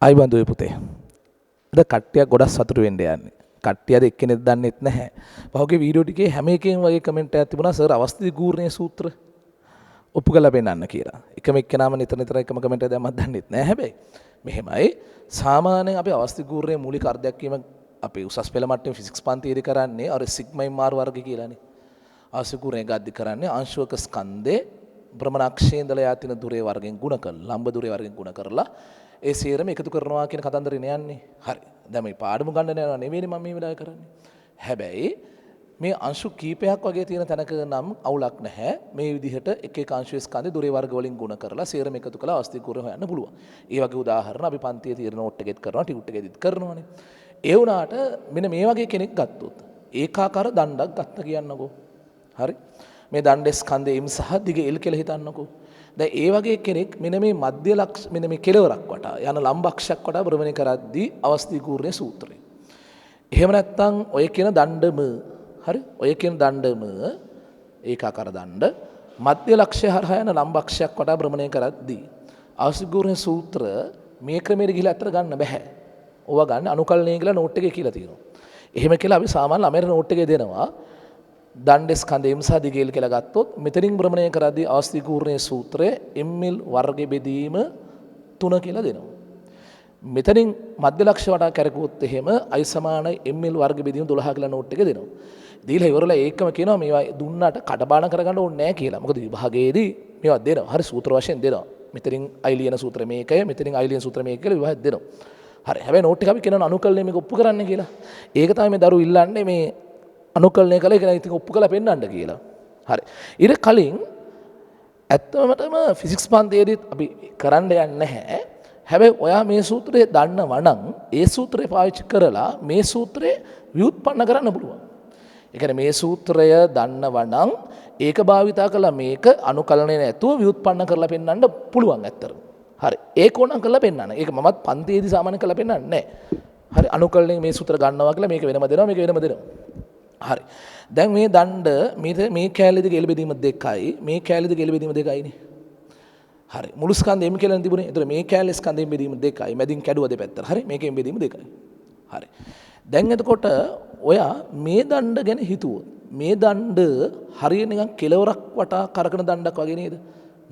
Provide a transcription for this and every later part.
අයිබන්දුවේ පුතේ. අද කට්ටියක් ගොඩක් සතුටු වෙන්න යන්නේ. කට්ටිය අද එක්කෙනෙක් දන්නෙත් නැහැ. පහුගිය වීඩියෝ ටිකේ හැම එකකින් වගේ කමෙන්ට් එකක් තිබුණා සර් අවස්ථිති ගූර්ණයේ සූත්‍ර ඔප්පු කරලා පෙන්නන්න කියලා. එකම එක්කෙනාම නිතර එකම කමෙන්ට් එක දැම්මත් දන්නෙත් නැහැ හැබැයි. මෙහෙමයි සාමාන්‍යයෙන් අපි අවස්ථිති ගූර්ණයේ මූලික අර්ධයක් වීම අපි උසස් පෙළ මට්ටමේ ෆිසික්ස් පන්තියේදී කරන්නේ අර සිග්මා මාර් වර්ගය කියලානේ. අවස්ථිති ගූර්ණය ගද්දි කරන්නේ අංශුවක ස්කන්ධේ භ්‍රමණාක්ෂයේ ඉඳලා යා තියෙන දුරේ වර්ගෙන් ගුණ කරලා ලම්බ දුරේ වර්ගෙන් ගුණ කරලා ඒ සියරම එකතු කරනවා කියන කතන්දරේ යන්නේ. හරි. දැන් මේ පාඩම ගන්න යනවා නෙවෙයිනේ මම මේ වෙලාවේ කරන්නේ. හැබැයි මේ අංශු කීපයක් වගේ තියෙන තැනක නම් අවුලක් නැහැ. මේ විදිහට එක එක අංශුවේ ස්කන්ධේ දුරේ වර්ග වලින් ගුණ කරලා සියරම එකතු කළා අවස්ථිත ගුණ හොයන්න පුළුවන්. ඒ වගේ උදාහරණ අපි පන්තියේ තියෙන නෝට් එකෙත් කරනවා, ටියුට් එකෙදිත් කරනවානේ. ඒ වුණාට මෙන්න මේ වගේ කෙනෙක් ගත්තොත් ඒකාකාර දණ්ඩක් ගත්ත කියන්නකෝ. හරි. මේ දණ්ඩේ ස්කන්ධේ m සහ දිග l කියලා හිතන්නකෝ. දැන් ඒ වගේ කෙනෙක් මෙන්න මේ මධ්‍ය ලක්ෂ මෙන්න මේ කෙලවරක් වටා යන ලම්බක්ෂයක් වටා භ්‍රමණය කරද්දී අවස්ථිති ගූර්ණයේ සූත්‍රය. එහෙම නැත්නම් ඔය කියන දණ්ඩම හරි ඔය කියන දණ්ඩම ඒකාකාර දණ්ඩ මධ්‍ය ලක්ෂය හරහා යන ලම්බක්ෂයක් වටා භ්‍රමණය කරද්දී අවස්ථිති ගූර්ණයේ සූත්‍ර මේ ක්‍රමයට ගිහිලා අතර ගන්න බෑ. ඕවා ගන්න අනුකලනය කියලා නෝට් එකේ කියලා තියෙනවා. එහෙම කියලා අපි සාමාන්‍ය ළමයට නෝට් එකේ දෙනවා. දණ්ඩේ ස්කන්ධය m සහ දිග l කියලා ගත්තොත් මෙතනින් භ්‍රමණය කරද්දී අවස්ථිති ගූර්ණයේ සූත්‍රය ml වර්ග බෙදීම 3 කියලා දෙනවා. මෙතනින් මධ්‍ය ලක්ෂ්‍ය වටා කරකුවොත් එහෙම i සමාන ml වර්ග බෙදීම 12 කියලා නෝට් එක දෙනවා. දීලා ඉවරලා ඒකම කියනවා මේවා දුන්නාට කඩපාඩම් කරගන්න ඕනේ නැහැ කියලා. මොකද විභාගයේදී මේවා දෙනවා. හරි සූත්‍ර වශයෙන් දෙනවා. මෙතනින් i ලියන සූත්‍රය මේකයි, මෙතනින් i ලියන සූත්‍රය මේක කියලා විභාගය දෙනවා. හරි. හැබැයි නෝට් එක අපි කියනවා අනුකලනය මේක ඔප්පු කරන්න කියලා. ඒක තමයි මේ දරුවෝ ඉල්ලන්නේ මේ අනුකලනය කළ එක ඉතින් ඔප්පු කරලා පෙන්නන්න කියලා. හරි. ඊට කලින් ඇත්තමටම ෆිසික්ස් පන්තියේදීත් අපි කරන්න යන්නේ නැහැ. හැබැයි ඔයා මේ සූත්‍රය දන්නවා නම් ඒ සූත්‍රය පාවිච්චි කරලා මේ සූත්‍රය ව්‍යුත්පන්න කරන්න පුළුවන්. ඒ කියන්නේ මේ සූත්‍රය දන්නවා නම් ඒක භාවිතා කළා මේක අනුකලනය නැතුව ව්‍යුත්පන්න කරලා පෙන්නන්න පුළුවන් ඇත්තටම. හරි. ඒක ඕනම් කරලා පෙන්නන්න. ඒක මමත් පන්තියේදී සාමාන්‍ය කරලා පෙන්නන්නේ නැහැ. හරි. අනුකලනයෙන් මේ සූත්‍ර ගන්නවා කියලා මේක වෙනම දෙනවා මේක වෙනම දෙනවා. හරි. දැන් මේ දණ්ඩ මේ කැලේ දිග එළ බෙදීම 2යි මේ කැලේ දිග එළ බෙදීම 2යිනේ. හරි. මුළු ස්කන්ධෙම කියලා තිබුණේ. ඒතර මේ කැලේ ස්කන්ධෙම බෙදීම 2යි. මැදින් කැඩුව දෙපැත්තට. හරි. මේකෙන් බෙදීම 2යි. හරි. දැන් එතකොට ඔයා මේ දණ්ඩ ගැන හිතුවොත් මේ දණ්ඩ හරියට නිකන් කෙලවරක් වටා කරකන දණ්ඩක් වගේ නේද?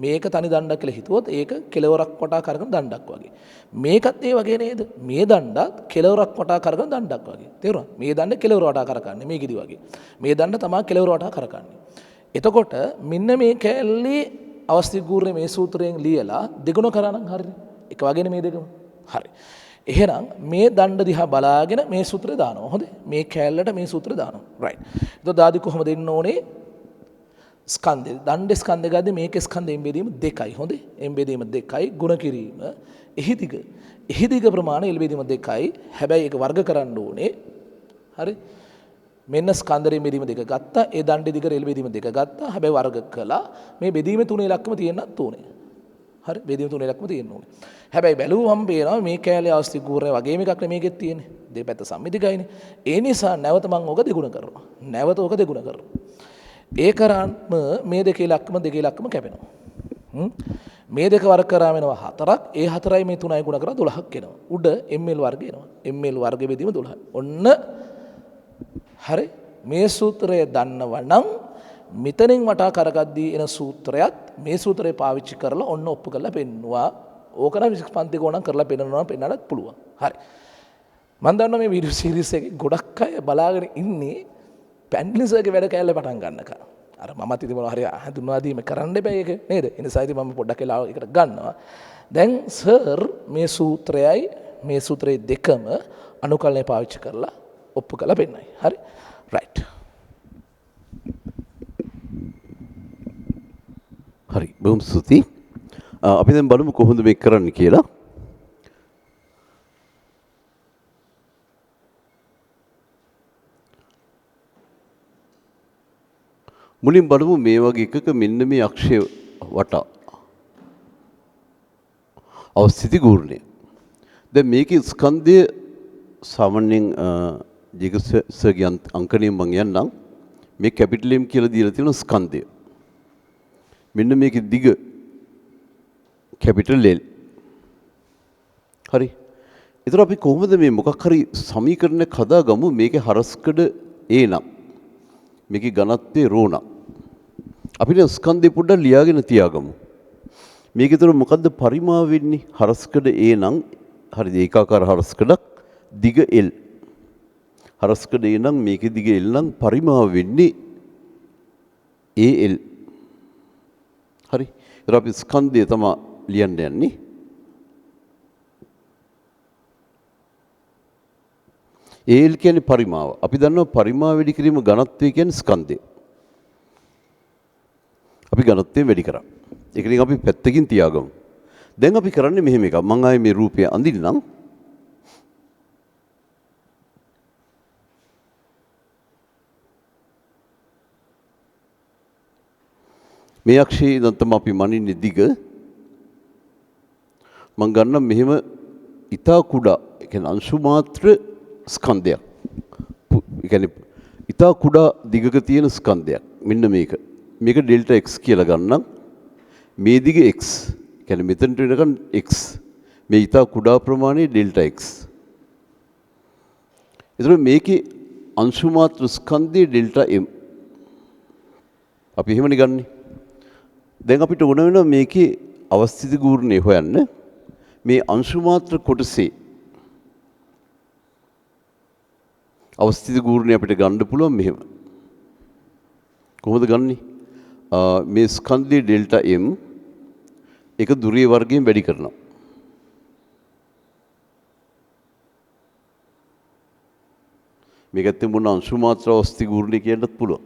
මේක තනි දණ්ඩක් කියලා හිතුවොත් ඒක කෙලවරක් වටා කරකන දණ්ඩක් වගේ. මේකත් ඒ වගේ නේද? මේ දණ්ඩත් කෙලවරක් වටා කරකන දණ්ඩක් වගේ. තේරුණා? මේ දණ්ඩ කෙලවර වටා කරකන්නේ මේකෙදි වගේ. මේ දණ්ඩ තමයි කෙලවර වටා කරකන්නේ. එතකොට මෙන්න මේ කැලේ අවස්ථිති ගූර්ණයේ මේ සූත්‍රයෙන් ලියලා දෙගුණ කරා නම් හරිනේ. එක වගේනේ මේ දෙකම. හරි. එහෙනම් මේ දණ්ඩ දිහා බලාගෙන මේ සූත්‍රය දානවා. හොඳේ. මේ කැලලට මේ සූත්‍රය දානවා. රයිට්. එතකොට දාදි කොහොමද දෙන්න ඕනේ? ස්කන්ධය දණ්ඩේ ස්කන්ධය ගද්දී මේකේ ස්කන්ධයෙන් බෙදීම 2යි. හොඳේ. එම් බෙදීම 2යි ගුණ කිරීම එහි දිග ප්‍රමාණය එල් බෙදීම 2යි. හැබැයි ඒක වර්ග කරන්න ඕනේ. හරි. මෙන්න ස්කන්ධයෙන් බෙදීම 2 ගත්තා. ඒ දණ්ඩේ දිග එල් බෙදීම 2 ගත්තා. හැබැයි වර්ග කළා. මේ බෙදීම 3 ඉලක්කම තියෙන්නත් ඕනේ. හරි. බෙදීම 3 ඉලක්කම තියෙන්න ඕනේ. හැබැයි බැලුවම පේනවා මේ කැලේ අවස්ථිත ගූර්ණය වගේම එකක් නෙමේකෙත් තියෙන්නේ. දෙපැත්ත සම්මිතිකයිනේ. ඒ නිසා නැවත මම ඕක දෙගුණ කරනවා. නැවත ඕක දෙගුණ කරනවා. ඒ කරාම මේ දෙකේ ලක්කම කැපෙනවා. මේ දෙක වර්ග කරාම එනවා 4ක්. ඒ 4යි මේ 3යි ගුණ කරා 12ක් එනවා. උඩ ml වර්ග එනවා. ml වර්ග බෙදීම 12යි. ඔන්න හරි. මේ සූත්‍රය දන්නවා නම් මෙතනින් වටා කරගද්දී එන සූත්‍රයත් මේ සූත්‍රය පාවිච්චි කරලා ඔන්න ඔප්පු කරලා පෙන්නවා. ඕක නම් ෆිසික්ස් පන්ති ගෝණම් කරලා පෙන්නන්නත් පුළුවන්. හරි. මම දන්නවා මේ වීඩියෝ සීරීස් එකේ ගොඩක් අය බලාගෙන ඉන්නේ පැන්ලිසර්ගේ වැඩ කැලේ පටන් ගන්නකම්. අර මමත් ඉතින් මොනවා හරි හඳුන්වා දීම කරන්න එපා ඒක නේද? ඒ නිසා ඉතින් මම පොඩ්ඩක් වෙලා එකට ගන්නවා. දැන් සර් මේ සූත්‍රයයි මේ සූත්‍රයේ දෙකම අනුකලනය පාවිච්චි කරලා ඔප්පු කරලා පෙන්නයි. හරි? රයිට්. හරි. බොහොම ස්තුතියි. අපි දැන් බලමු කොහොමද මේක කරන්න කියලා. මුලින් බලමු මේ වගේ එකක මෙන්න මේ අක්ෂය වටා අවස්ථිති ගූර්ණය. දැන් මේකේ ස්කන්ධය සාමාන්‍යයෙන් ජිගසර්ගේ අංකණයෙන් මම යන්නම්. මේ කැපිටල් M කියලා දීලා තියෙන ස්කන්ධය. මෙන්න මේකේ දිග කැපිටල් L. හරි. ඒතර අපි කොහොමද මේ මොකක් හරි සමීකරණයක් හදාගමු මේකේ හරස්කඩ A නම් මේකේ ඝනත්වයේ ρ නම් අපිට ස්කන්ධය පොඩ්ඩක් ලියාගෙන තියාගමු. මේකේ තුර මොකද්ද පරිමාව වෙන්නේ? හරස්කඩ A නම් හරිද ඒකාකාර හරස්කඩක් දිග L. හරස්කඩ A නම් මේකේ දිග L නම් පරිමාව වෙන්නේ AL. හරි. ඒතර අපි ස්කන්ධය තමයි ලියන්න යන්නේ. AL කියන්නේ පරිමාව. අපි දන්නවා පරිමාව වැඩි කිරීම ඝනත්වය කියන්නේ ස්කන්ධය. අපි ඝනත්වය වැඩි කරා. ඒක නිකන් අපි පැත්තකින් තියාගමු. දැන් අපි කරන්නේ මෙහෙම එකක්. මම ආයේ මේ රූපය අඳින්නම්. මේ අක්ෂයේ ඉඳන් තමයි අපි මනින්නේ දිග. මම ගන්නම් මෙහෙම ඊතා කුඩා, ඒ කියන්නේ අංශු මාත්‍ර ස්කන්ධයක්. ඒ කියන්නේ ඊතා කුඩා දිගක තියෙන ස්කන්ධයක්. මෙන්න මේක. මේක ඩෙල්ටා x කියලා ගන්නම්. මේ දිග x. ඒ කියන්නේ මෙතනට වෙනකන් x. මේ ඊතා කුඩා ප්‍රමාණය ඩෙල්ටා x. ඒතර මේකේ අංශු මාත්‍ර ස්කන්ධය ඩෙල්ටා m. අපි එහෙමනේ ගන්නෙ. දැන් අපිට ඕන වෙනවා මේකේ අවස්ථිත ගූර්ණය හොයන්න. මේ අංශු මාත්‍ර කොටසේ අවස්ථිත ගූර්ණය අපිට ගන්න පුළුවන් මෙහෙම. කොහොමද ගන්නෙ? මේ ස්කන්ධයේ ඩෙල්ටා m එක දුරිය වර්ගයෙන් වැඩි කරනවා. මේක ඇත්තම මොන අංශු මාත්‍ර අවස්ථිත ගූර්ණය කියන්නත් පුළුවන්.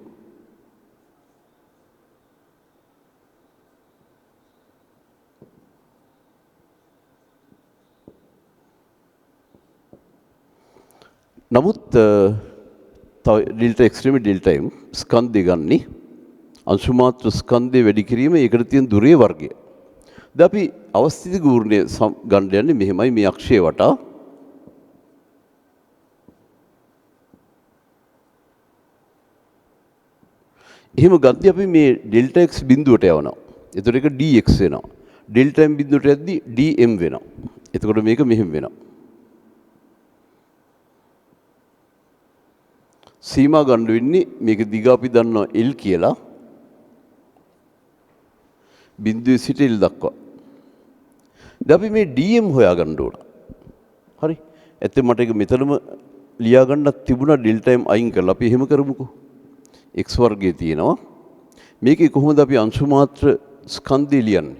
නමුත් තව ඩෙල්ටා එක්ස්ට්‍රීම ඩෙල්ටා m ස්කන්ධය ගන්නි අංශු මාත්‍ර ස්කන්ධය වැඩි කිරීම ඒකට තියෙන දුරේ වර්ගය. දැන් අපි අවස්ථිත ගූර්ණය ගන්න යන්නේ මෙහෙමයි මේ අක්ෂය වටා. එහෙම ගත්තී අපි මේ ඩෙල්ටා x බිඳුවට යවනවා. එතකොට ඒක dx වෙනවා. ඩෙල්ටා m බිඳුවට යද්දී dm වෙනවා. එතකොට මේක මෙහෙම වෙනවා. සීමා ගන්න වෙන්නේ මේක දිග අපි දන්නවා L කියලා. බිඳුවේ සිට L දක්වා. දැන් අපි මේ dm හොයාගන්න ඕන. හරි. ඇත්තට මට ඒක මෙතනම ලියා ගන්නත් තිබුණා ඩෙල්ටා m අයින් කරලා. අපි එහෙම කරමුකෝ. x වර්ගයේ තියෙනවා. මේකේ කොහොමද අපි අංශු මාත්‍ර ස්කන්ධය ලියන්නේ?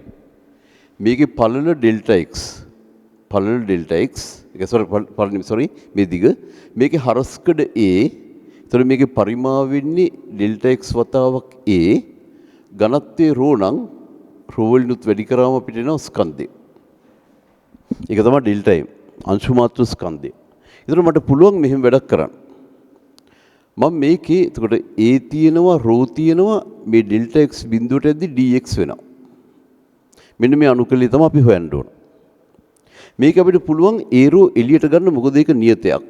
මේකේ පළල ඩෙල්ටා x. පළල ඩෙල්ටා x. මේ දිග. මේකේ හරස්කඩ a. එතකොට මේකේ පරිමාව වෙන්නේ ඩෙල්ටා x වතාවක් a. ඝනත්වයේ ρ නම් ρ වලිනුත් වැඩි කරාම අපිට එනවා ස්කන්ධය. ඒක තමයි ඩෙල්ටා m. අංශු මාත්‍ර ස්කන්ධය. ඒතර මට පුළුවන් මෙහෙම වැඩක් කරන්න. මම මේකේ එතකොට a තියෙනවා ρ තියෙනවා මේ ඩෙල්ටා x බිඳුවට යද්දි dx වෙනවා. මෙන්න මේ අනුකලය තමයි අපි හොයන්න ඕන. මේක අපිට පුළුවන් a ρ එළියට ගන්න මොකද ඒක නියතයක්.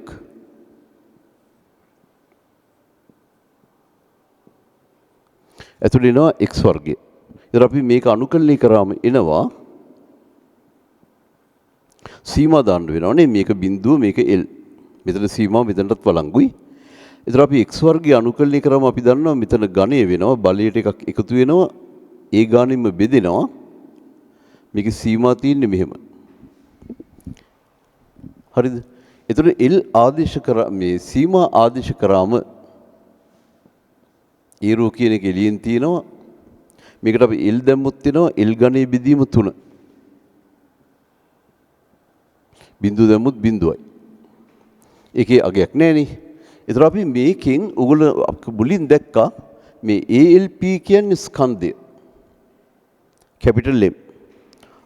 ඇතුළේ එනවා x වර්ගය. ඉතින් අපි මේක අනුකලනය කරාම එනවා සීමා දාන්න වෙනවනේ මේක බිඳුව මේක L. මෙතන සීමාව මෙතනටත් වළංගුයි. ඉතින් අපි x වර්ගය අනුකලනය කරාම අපි දන්නවා මෙතන ඝණය වෙනවා බලයට එකක් එකතු වෙනවා ඒ ගානෙම බෙදෙනවා. මේකේ සීමා තියෙන්නේ මෙහෙම. හරිද? එතකොට L ආදේශ කරා මේ සීමා ආදේශ කරාම ඒ රෝ කියන එක එළියෙන් තියෙනවා. මේකට අපි L දැම්මුත් වෙනවා L ඝණයේ බෙදීම 3. බිඳුව දැම්මුත් බිඳුවයි. ඒකේ අගයක් නැහැ නේ. ඒතර අපි මේකෙන් ඔයගොල්ලෝ මුලින් දැක්කා මේ ALP කියන්නේ ස්කන්ධය. Capital M.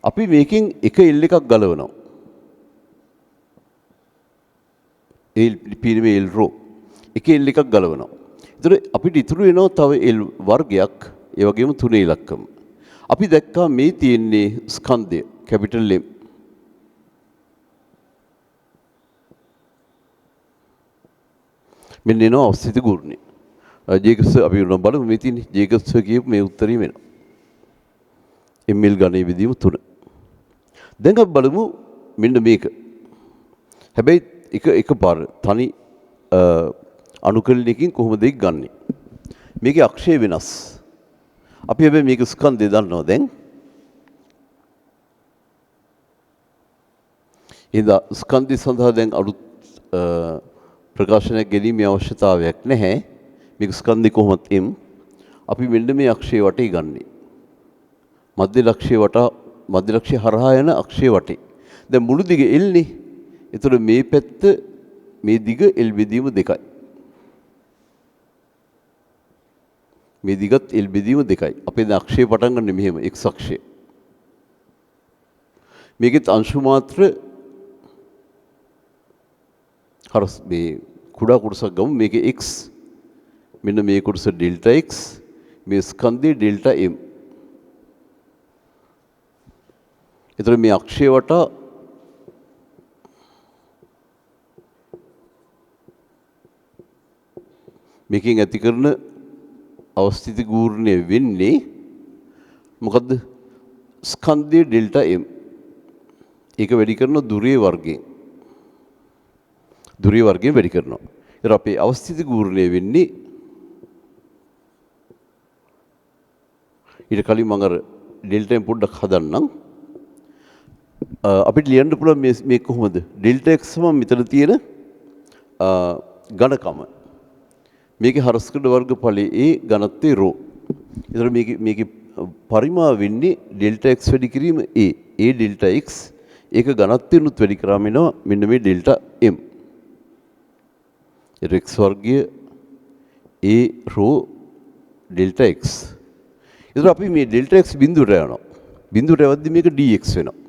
අපි මේකෙන් එක L එකක් ගලවනවා. ALP නෙමෙයි L රෝ. එක L එකක් ගලවනවා. ඒතර අපිට ඉතුරු වෙනවා තව L වර්ගයක් ඒ වගේම 3 ඉලක්කම. අපි දැක්කා මේ තියෙන්නේ ස්කන්ධය කැපිටල් M. මෙන්න එනවා අවස්ථිත ගුර්ණය. ජේකබ්ස් අපි උනම් බලමු මේ තියෙන්නේ ජේකබ්ස් කියපු මේ උත්තරය වෙනවා. ml ඝනයේ බෙදීම 3. දැන් අපි බලමු මෙන්න මේක. හැබැයි එක පාර තනි අනුකලනයකින් කොහොමද ඒක ගන්නෙ? මේකේ අක්ෂය වෙනස්. අපි හැබැයි මේක ස්කන්ධය දන්නවා දැන්. එදා ස්කන්ධය සඳහා දැන් අලුත් ප්‍රකාශනයක් ගැනීමේ අවශ්‍යතාවයක් නැහැ. මේක ස්කන්ධය කොහොමද එම්? අපි මෙන්න මේ අක්ෂය වටේ ගන්නෙ. මධ්‍ය ලක්ෂ්‍ය හරහා යන අක්ෂය වටේ. දැන් මුළු දිග එල්නේ. ඒතර මේ පැත්ත මේ දිග එල් බෙදීම දෙකයි. මේ දිගත් එල් බෙදීම දෙකයි. අපේ දැන් අක්ෂය පටන් ගන්න මෙහෙම x අක්ෂය. මේකෙත් අංශු මාත්‍ර හරස් මේ කුඩා කොටසක් ගමු. මේකේ x මෙන්න මේ කොටස ඩෙල්ටා x මේ ස්කන්ධය ඩෙල්ටා m. ඒතර මේ අක්ෂය වටා මේකෙන් ඇති කරන අවස්ථිත ගූර්ණය වෙන්නේ මොකද්ද? ස්කන්ධය ඩෙල්ටා m. ඒක වැඩි කරන දුරේ වර්ගයෙන්. දුරේ වර්ගයෙන් වැඩි කරනවා. ඒතර අපේ අවස්ථිත ගූර්ණය වෙන්නේ ඊට කලින් මම අර ඩෙල්ටා m පොඩ්ඩක් හදන්නම්. අපිට ලියන්න පුළුවන් මේ කොහොමද? ඩෙල්ටා x සම මෙතන තියෙන ඝනකම. මේකේ හරස්කඩ වර්ගඵලයේ ඝනත්වයේ ρ. ඒතර මේකේ පරිමාව වෙන්නේ ඩෙල්ටා x වැඩි කිරීම a. a ඩෙල්ටා x ඒක ඝනත්වයෙන්ුත් වැඩි කරාම එනවා මෙන්න මේ ඩෙල්ටා m. ඒ x වර්ගය a ρ ඩෙල්ටා x. ඒතර අපි මේ ඩෙල්ටා x බිඳුවට යනවා. බිඳුවට යවද්දි මේක dx වෙනවා.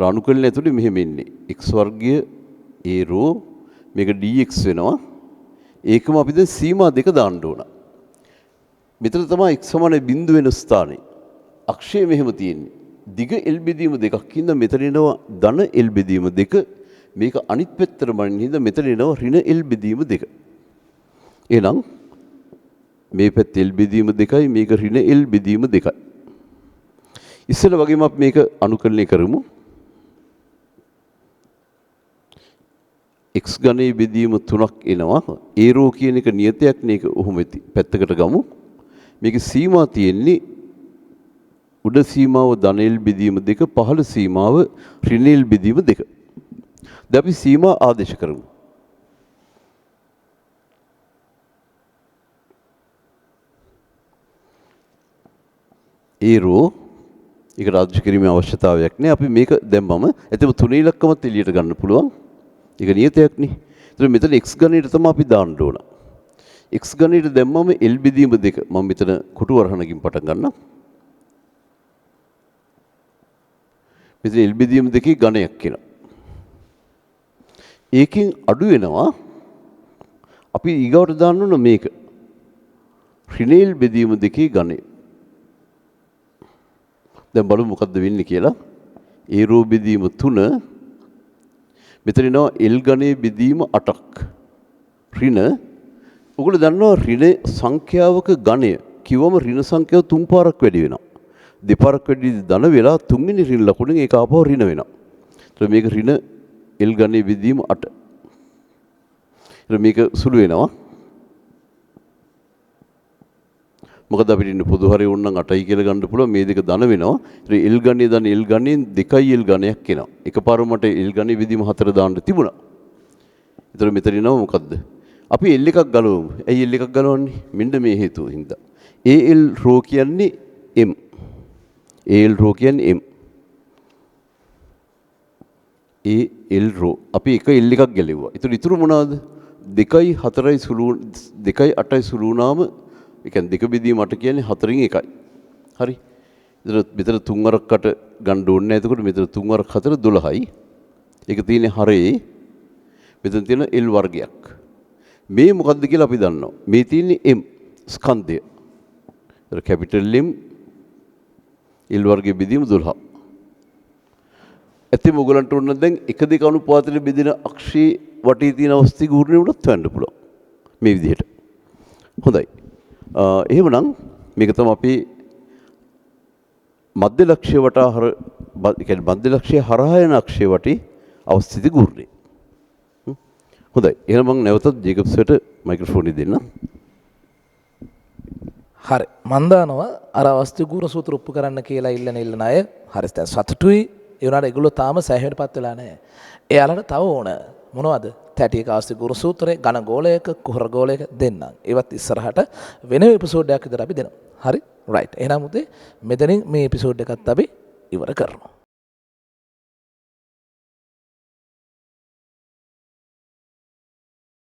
අනුකලන ඇතුලේ මෙහෙම එන්නේ x වර්ගය a ρ මේක dx වෙනවා. ඒකම අපි දැන් සීමා දෙක දාන්න ඕන. මෙතන තමයි x සමාන බිඳුව වෙන ස්ථානේ. අක්ෂය මෙහෙම තියෙන්නේ. දිග L බෙදීම දෙකක් හින්දා මෙතන එනවා ධන L බෙදීම දෙක. මේක අනිත් පැත්තට මනින්න හින්දා මෙතන එනවා ඍණ L බෙදීම දෙක. එහෙනම් මේ පැත්තේ L බෙදීම දෙකයි මේක ඍණ L බෙදීම දෙකයි. ඉස්සෙල්ල වගේම අපි මේක අනුකලනය කරමු. x ඝනයේ බෙදීම 3ක් එනවා. a ρ කියන එක නියතයක් නේ. ඒක ඔහොම පැත්තකට ගමු. මේකේ සීමා තියෙන්නේ උඩ සීමාව ධන L බෙදීම දෙක, පහළ සීමාව ඍණ L බෙදීම දෙක. දැන් අපි සීමා ආදේශ කරමු. a ρ ඒකට ආදේශ කිරීමේ අවශ්‍යතාවයක් නෑ. අපි මේක දැම්මම එතන තුනේ ඉලක්කමත් එළියට ගන්න පුළුවන්. ඒක නියතයක් නේ. ඒතර මෙතන x ඝනයට තමයි අපි දාන්න ඕන. x ඝනයට දැම්මම L බෙදීම දෙක. මම මෙතන කොටු වරහණකින් පටන් ගන්නම්. මෙතන L බෙදීම දෙකේ ඝනයක් එනවා. ඒකෙන් අඩු වෙනවා අපි ඊගවට දාන්න ඕන මේක. ඍණ L බෙදීම දෙකේ ඝනය. දැන් බලමු මොකද්ද වෙන්නේ කියලා. a ρ බෙදීම 3 මෙතන එනවා L ඝනයේ බෙදීම 8ක්. ඍණ ඔයගොල්ලෝ දන්නවා ඍණ සංඛ්‍යාවක ඝනය කිව්වම ඍණ සංඛ්‍යාව 3 පාරක් වැඩි වෙනවා. දෙපාරක් වැඩි ධන වෙලා තුන්වෙනි ඍණ ලකුණෙන් ඒක ආපහු ඍණ වෙනවා. ඒතර මේක ඍණ L ඝනයේ බෙදීම 8. ඒතර මේක සුළු වෙනවා. මොකද අපිට ඉන්න පොදු හරය ඕන නම් 8යි කියලා ගන්න පුළුවන්. මේ දෙක ධන වෙනවා. ඒතර L ඝනය ධන L ඝනයෙන් 2යි L ඝනයක් එනවා. එකපාරම මට L ඝනයේ බෙදීම 4 දාන්න තිබුණා. ඒතර මෙතන එනවා මොකද්ද? අපි L එකක් ගලවමු. ඇයි L එකක් ගලවන්නේ? මෙන්න මේ හේතුව හින්දා. AL ρ කියන්නේ M. AL ρ කියන්නේ M. AL ρ. අපි එක L එකක් ගැලෙවුවා. ඒතර ඉතුරු මොනවද? 2යි 4යි සුළු 2යි 8යි සුළු වුණාම ඒ කියන්නේ 2 බෙදීම 8 කියන්නේ 4න් 1යි. හරි. මෙතන 3 වරක් 8 ගන්න ඕනේ නැහැ. එතකොට මෙතන 3 වරක් 4 12යි. ඒක තියෙන්නේ හරේ. මෙතන තියෙන L වර්ගයක්. මේ මොකද්ද කියලා අපි දන්නවා. මේ තියෙන්නේ M ස්කන්ධය. ඒතර කැපිටල් M L වර්ගයේ බෙදීම 12. ඇත්තම ඔයගලන්ට උන්න දැන් 1 2 අනුපාතවල බෙදෙන අක්ෂයේ වටේ තියෙන අවස්ථි ගුරුණේ උනත් හොයන්න පුළුවන්. මේ විදිහට. හොඳයි. එහෙමනම් මේක තමයි අපි මධ්‍ය ලක්ෂ්‍ය වටා කියන්නේ මධ්‍ය ලක්ෂ්‍ය හරහා යන අක්ෂය වටේ අවස්ථිත ගුරුණේ. හොඳයි. එහෙනම් මම නැවතත් ජේකබ්ස්ට මයික්‍රොෆෝන් එක දෙන්න. හරි. මන් දන්නවා අර අවස්ථි ගුරු සූත්‍ර ඔප්පු කරන්න කියලා ඉල්ලන අය හරි දැන් සතුටුයි. ඒ වුණාට ඒගොල්ලෝ තාම සෑහෙනපත් වෙලා නැහැ. එයාලට තව ඕන මොනවද? තැටියක අවස්ථි ගුරු සූත්‍රේ ඝන ගෝලයක කුහර ගෝලයක දෙන්නම්. ඒවත් ඉස්සරහට වෙන එපිසෝඩ් එකක් විතර අපි දෙනවා. හරි? රයිට්. එහෙනම් උදේ මෙතනින් මේ එපිසෝඩ් එකත් අපි ඉවර කරනවා.